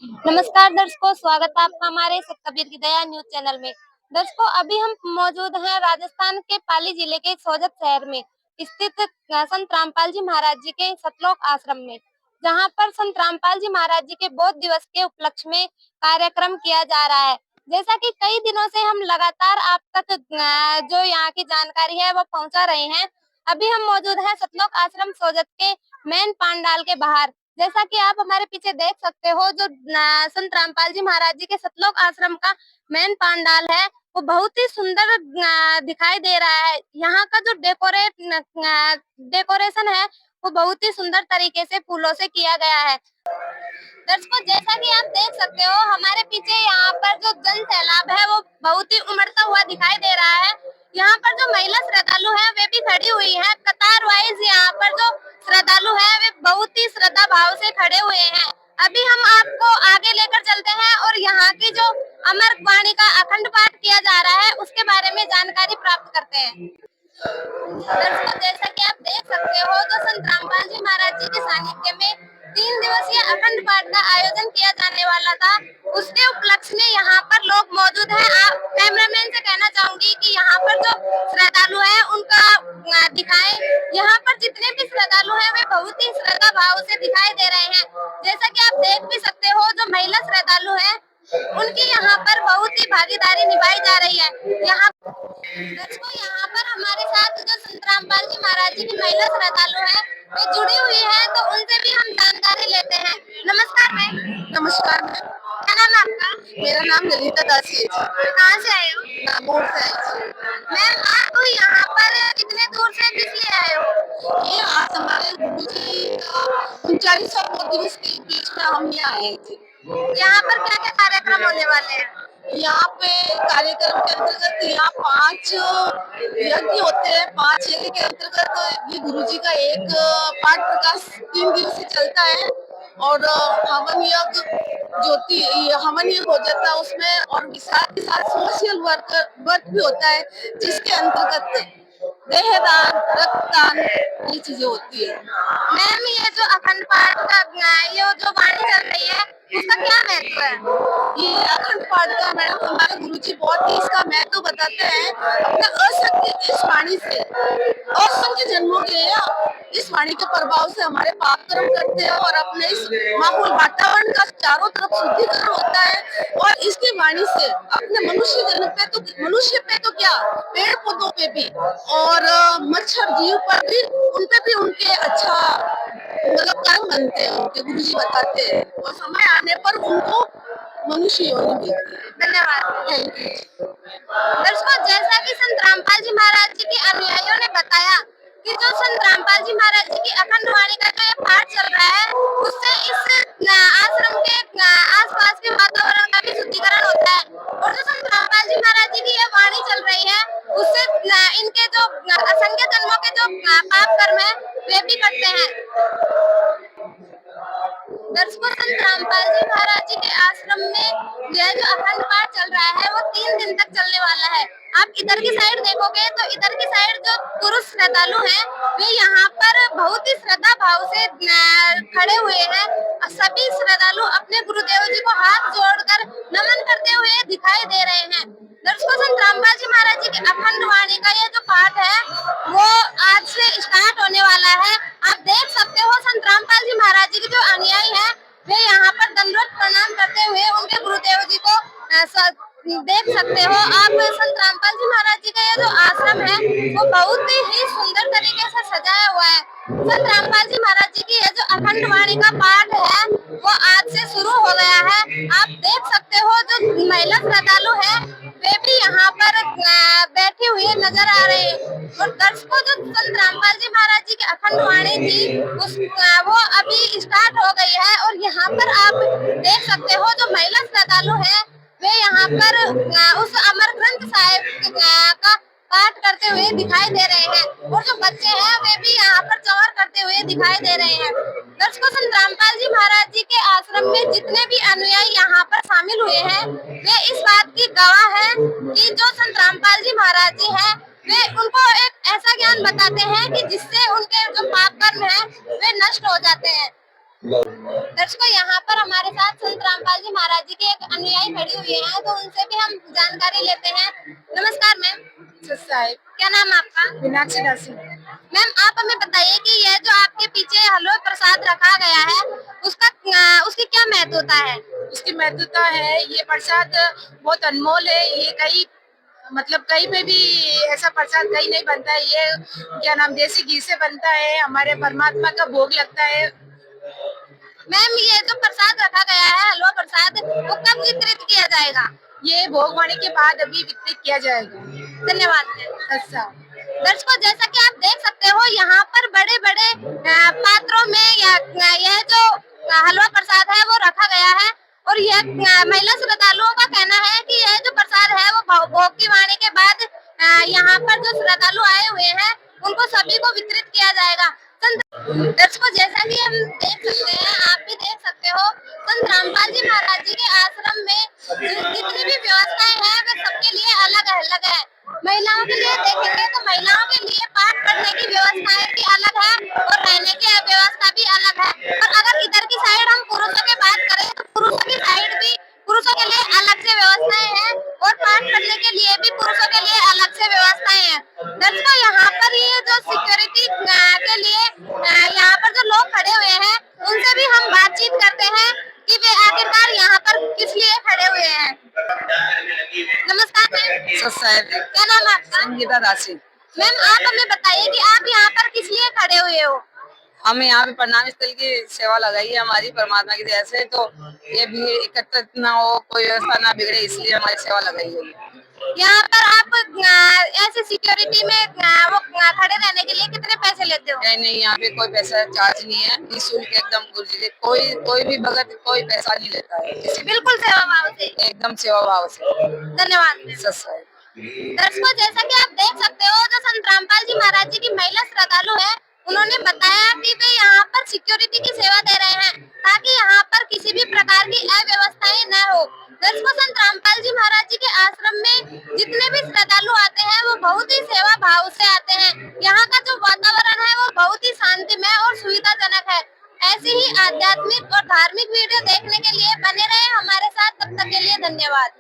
नमस्कार दर्शकों, स्वागत है आपका हमारे सतकबीर की दया न्यूज चैनल में। दर्शकों, अभी हम मौजूद हैं राजस्थान के पाली जिले के सोजत शहर में स्थित संत रामपाल जी महाराज जी के सतलोक आश्रम में, जहां पर संत रामपाल जी महाराज जी के बोध दिवस के उपलक्ष्य में कार्यक्रम किया जा रहा है। जैसा कि कई दिनों से हम लगातार आप तक जो यहाँ की जानकारी है वो पहुंचा रहे हैं। अभी हम मौजूद हैं सतलोक आश्रम सोजत के मेन पंडाल के बाहर। जैसा कि आप हमारे पीछे देख सकते हो, जो संत रामपाल जी महाराज जी के सतलोक आश्रम का मेन पंडाल है, वो बहुत ही सुंदर दिखाई दे रहा है। यहाँ का जो डेकोरेशन है वो बहुत ही सुंदर तरीके से फूलों से किया गया है। दर्शकों, जैसा कि आप देख सकते हो, हमारे पीछे यहाँ पर जो जन सैलाब है वो बहुत ही उमड़ता हुआ दिखाई दे रहा है। यहाँ पर जो महिला श्रद्धालु है वे भी खड़ी हुई है कतार वाइज। यहाँ पर जो श्रद्धालु है वे बहुत ही श्रद्धा भाव से खड़े हुए हैं। अभी हम आपको आगे लेकर चलते हैं और यहाँ की जो अमर वाणी का अखंड पाठ किया जा रहा है उसके बारे में जानकारी प्राप्त करते हैं। दर्शकों, जैसा कि आप देख सकते हो, जो संत रामपाल जी महाराज जी के सानिध्य में 3 दिवसीय अखंड पाठ का आयोजन किया जाने वाला था, उसके उपलक्ष्य में यहाँ पर लोग मौजूद हैं। आप कैमरामैन से कहना चाहूंगी कि यहाँ पर जो श्रद्धालु हैं उनका दिखाएं। यहाँ पर जितने भी श्रद्धालु हैं वे बहुत ही श्रद्धा भाव से दिखाई दे रहे हैं। जैसा कि आप देख भी सकते हो, जो महिला श्रद्धालु है उनकी यहाँ पर बहुत ही भागीदारी निभाई जा रही है। दर्शकों, यहाँ पर हमारे साथ जो संत रामपाल जी महाराज जी की महिला श्रद्धालु है वे जुड़ी हुई है, तो उनसे भी हम जानकारी लेते हैं। नमस्कार मैम। नमस्कार मैम। क्या नाम है आपका? मेरा नाम ललिता दासी है। कहाँ से आए हो? नागौर से आई मैम, आप यहाँ पर कितने दूर से किस लिए आए हो? ये आज हमारे गुरुजी का 39वां दिवस के बीच में हम यहाँ आए थे। यहाँ पर क्या क्या कार्यक्रम होने वाले हैं? यहाँ पे कार्यक्रम के अंतर्गत यहाँ 5 यज्ञ होते हैं। 5 यज्ञ के अंतर्गत ये गुरुजी का एक पाठ प्रकाश 3 दिवसीय चलता है और हवन यज्ञ ज्योति हवन यज्ञ हो जाता है उसमें, और साथ ही साथ सोशल वर्क भी होता है, जिसके अंतर्गत देहदान, रक्तदान ये चीजें होती है। मैम, ये जो अखंड पाठ का ये जो वाणी चल रही है उसका क्या महत्व है? ये अखंड पाठ का मैडम हमारे गुरुजी बहुत ही इसका महत्व बताते हैं। अपने असंख्य इस वाणी से असंख्य जन्मों के इस वाणी के प्रभाव से हमारे पाप कर्म करते हैं और अपने इस माहौल वातावरण का चारों तरफ शुद्धिकरण होता है। और इसकी वाणी से अपने मनुष्य पे तो क्या, पेड़ पौधों पे भी और मच्छर जीव पर भी, उन पे भी उनके अच्छा मतलब कर्म बनते हैं, उनके गुरुजी बताते हैं, और समय आने पर उनको मनुष्य योनि मिलती है। धन्यवाद। Thank you. दर्शकों, जैसा कि संत रामपाल जी महाराज जी के अनुयायियों ने बताया कि जो संत रामपाल जी महाराज जी की अखंड वाणी का जो ये पाठ चल रहा है उससे इस आश्रम के आसपास के वातावरण का भी शुद्धिकरण होता है। और जो संत रामपाल जी महाराज जी की ये वाणी चल रही है उससे इनके जो असंख्य जन्मों के जो पाप कर्म है वे भी कटते हैं। दर्शकों, संत रामपाल जी महाराज जी के आश्रम में यह जो अखंड पाठ चल रहा है वो 3 दिन तक चलने वाला है। आप इधर की साइड देखोगे तो इधर की साइड जो पुरुष श्रद्धालु हैं वे यहाँ पर बहुत ही श्रद्धा भाव से खड़े हुए हैं। सभी श्रद्धालु अपने गुरुदेव जी को हाथ जोड़कर नमन करते हुए दिखाई दे रहे हैं। दर्शकों, संत रामपाल जी महाराज जी के अखंड वाणी का ये जो पाठ है वो आज से स्टार्ट होने वाला है। आप देख सकते हो, संत रामपाल जी महाराज जी के जो अनुयायी हैं वे यहाँ पर दंडवत प्रणाम करते हुए उनके गुरुदेव जी को देख सकते हो। आप संत रामपाल जी महाराज जी का ये जो आश्रम है वो बहुत ही सुंदर तरीके से सजाया हुआ है। संत रामपाल जी महाराज जी की ये जो अखंड वाणी का पाठ है वो आज से शुरू हो गया है। आप देख सकते हो, जो महिला श्रद्धालु है वे भी यहाँ पर बैठी हुई नजर आ रहे हैं। और दर्शकों, जो संत रामपाल जी महाराज जी की अखंड वाणी थी वो अभी स्टार्ट हो गई है। और यहाँ पर आप देख सकते हो, जो महिला श्रद्धालु है वे यहाँ पर उस अमर ग्रंथ साहिब का पाठ करते हुए दिखाई दे रहे हैं। और जो बच्चे हैं वे भी यहाँ पर चौर करते हुए दिखाई दे रहे हैं। दर्शकों, संत रामपाल जी महाराज जी के आश्रम में जितने भी अनुयायी यहाँ पर शामिल हुए हैं वे इस बात की गवाह हैं कि जो संत रामपाल जी महाराज जी हैं वे उनको एक ऐसा ज्ञान बताते हैं कि जिससे उनके जो पाप कर्म है वे नष्ट हो जाते हैं। दर्शकों, यहाँ पर हमारे साथ संत रामपाल हुई हैं, तो उनसे भी हम जानकारी लेते हैं। नमस्कार मैम, साहब क्या नाम है आपका? मीनाक्षी दासी। मैम आप हमें बताइए कि यह जो आपके पीछे हलवा प्रसाद रखा गया है, उसकी क्या महत्वता है? उसकी महत्वता है, ये प्रसाद बहुत अनमोल है। ये कहीं मतलब कहीं पे भी ऐसा प्रसाद कहीं नहीं बनता है। ये क्या नाम देसी घी से बनता है, हमारे परमात्मा का भोग लगता है। मैम ये जो प्रसाद रखा गया है, हलवा प्रसाद, वो कब वितरित किया जाएगा? ये भोग होने के बाद अभी वितरित किया जाएगा। धन्यवाद मैम। अच्छा, दर्शकों जैसा कि आप देख सकते हो, यहाँ पर बड़े बड़े पात्रों में यह जो हलवा प्रसाद है वो रखा गया है, और यह महिला श्रद्धालुओं का कहना है कि यह जो प्रसाद है वो भोग की वाणी के बाद यहाँ पर जो श्रद्धालु आए हुए हैं उनको सभी को वितरित किया जाएगा। दर्शकों जैसा कि हम देख सकते हैं, आप भी देख सकते हो, संत रामपाल जी महाराज जी के आश्रम में जितनी भी व्यवस्थाएं हैं वे सबके लिए अलग अलग है। महिलाओं के लिए देखेंगे तो महिलाओं के लिए पाठ पढ़ने की व्यवस्थाएं भी अलग है और रहने की व्यवस्था भी अलग है। और अगर इधर की साइड हम पुरुषों की बात करें तो पुरुषों की साइड भी पुरुषों के लिए अलग से व्यवस्थाएं हैं और पाठ पढ़ने के लिए भी पुरुषों के लिए अलग से व्यवस्थाएं हैं। दर्शकों यहाँ पर ये जो सिक्योरिटी के लिए यहाँ पर जो लोग खड़े हुए हैं उनसे भी हम बातचीत करते हैं कि वे आखिरकार यहाँ पर किस लिए खड़े हुए हैं। नमस्कार मैम, क्या नाम है आपका? संगीता दासी। मैम आप हमें बताइए कि आप यहाँ पर किस लिए खड़े हुए हो? हमें यहाँ पे प्रणाम स्थल की सेवा लगाई है हमारी परमात्मा की दया से, तो ये भी एकत्रित ना हो, कोई व्यवस्था ना बिगड़े, इसलिए हमारी सेवा लगाई है। यहाँ पर आप ऐसे सिक्योरिटी में वो खड़े रहने के लिए कितने पैसे लेते हो? नहीं, यहाँ पे कोई पैसा चार्ज नहीं है, निःशुल्क एकदम कोई भी भगत कोई पैसा नहीं लेता है, बिल्कुल सेवा भाव से। एकदम सेवा भाव से। धन्यवाद। दर्शकों जैसा कि आप देख सकते हो, जो संत रामपाल जी महाराज जी की महिला श्रद्धालु है, उन्होंने बताया कि वे यहाँ पर सिक्योरिटी की सेवा दे रहे हैं ताकि यहाँ पर किसी भी प्रकार की अव्यवस्थाएं न हो। दर्शकों संत रामपाल जी महाराज जी के आश्रम में जितने भी श्रद्धालु आते हैं वो बहुत ही सेवा भाव से आते हैं। यहाँ का जो वातावरण है वो बहुत ही शांतिमय और सुविधाजनक है। ऐसी ही आध्यात्मिक और धार्मिक वीडियो देखने के लिए बने रहे हमारे साथ, तब तक के लिए धन्यवाद।